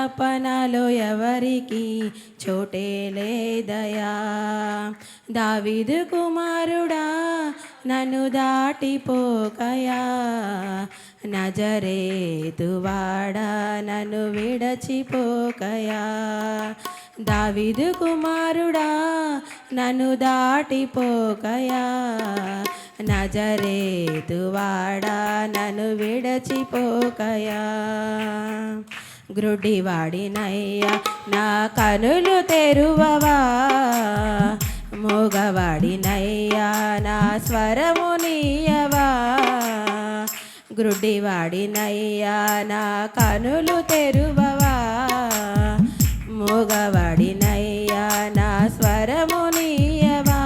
తపనలో ఎవరికి చోటే లేదయా. దావీదు కుమారుడా నన్ను దాటిపోకయా, నజరేతువాడా నన్ను విడచిపోకయా. దావీదు కుమారుడా నన్ను దాటిపోకయా, నజరేతువాడా నన్ను విడచిపోకయా. గ్రుడ్డివాడినయ్యా నా కనులు తెరువవా, మూగవాడినయ్యా నా స్వరము నీయవా. గ్రుడ్డివాడినయ్యా నా కనులు తెరువవా, మూగవాడినయ్యా నా స్వరము నీయవా.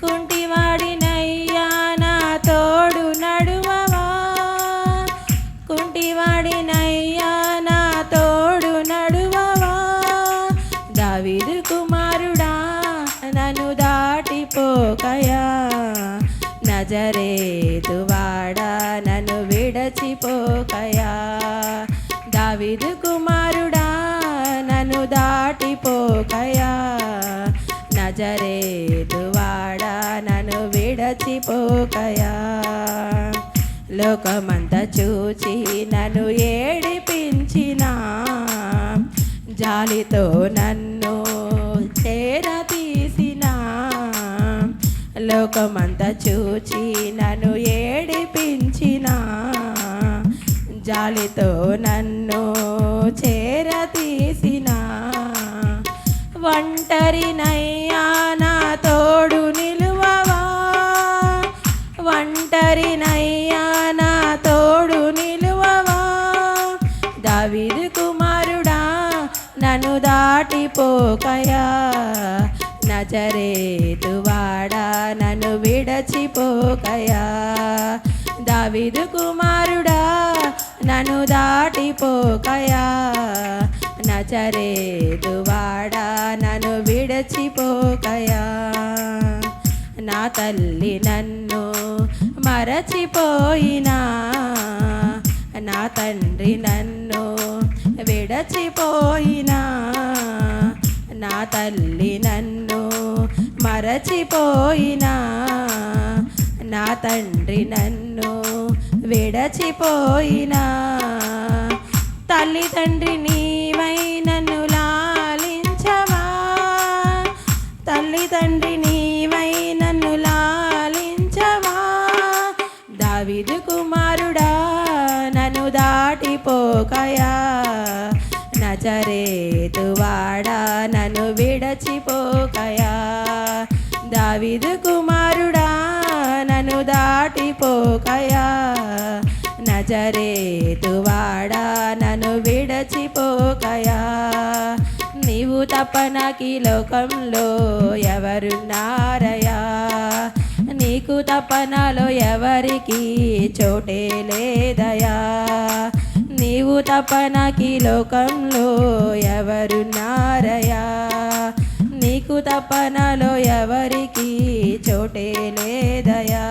కుంటివాడినయ్యా నా తోడు నడువవా, కుంటివాడినయ్యా నా తోడు నడువవా. దావీదు కుమారుడా నన్ను దాటిపోకయా, నజరేతువాడా నన్ను విడచిపోకయా. దావీదు కుమారుడా నన్ను దాటిపోకయా, నజరేతువాడా నన్ను విడచిపోకయా. లోకమంతా చూచి నన్ను ఏడిపించినా, జాలితో నన్ను చేరతీసినా. లోకమంతా చూచి నన్ను ఏడిపించినా, జాలితో నన్ను చేరతీసినా. ఒంటరినయ్యా నా తోడు నిలువవా, ఒంటరినయ్యా నా తోడు నిలువవా. దావీదు కుమారుడా నన్ను దాటిపోకయా, నజరేతువాడా నన్ను విడచిపోకయా. దావీదు కుమారుడా నన్ను దాటిపోకయా, నజరేతువాడా నన్ను విడచిపోకయా. నా తల్లి నన్ను మరచిపోయినా, నా తండ్రి నన్ను విడచిపోయినా. నా తల్లి నన్ను మరచిపోయినా, నా తండ్రి నన్ను విడచిపోయినా. తల్లి తండ్రి నీవై నన్ను లాలించవా, తల్లి తండ్రి నీవై నన్ను లాలించవా. దావీదు కుమారుడా నన్ను దాటిపోకయా, నజరేతువాడా నన్ను విడచిపోకయా. దావీదు కుమారుడా నన్ను దాటిపోకయా, నజరేతువాడా నన్ను విడచిపోకయా. నీవు తప్ప నాకీ లోకంలో ఎవరున్నారయా, నీకు తప్ప నాలో ఎవరికి చోటే లేదయా. నీవు తప్ప నాకీ లోకంలో ఎవరున్నారయా, నీకు తప్ప నాలో ఎవరికి చోటే లేదయా.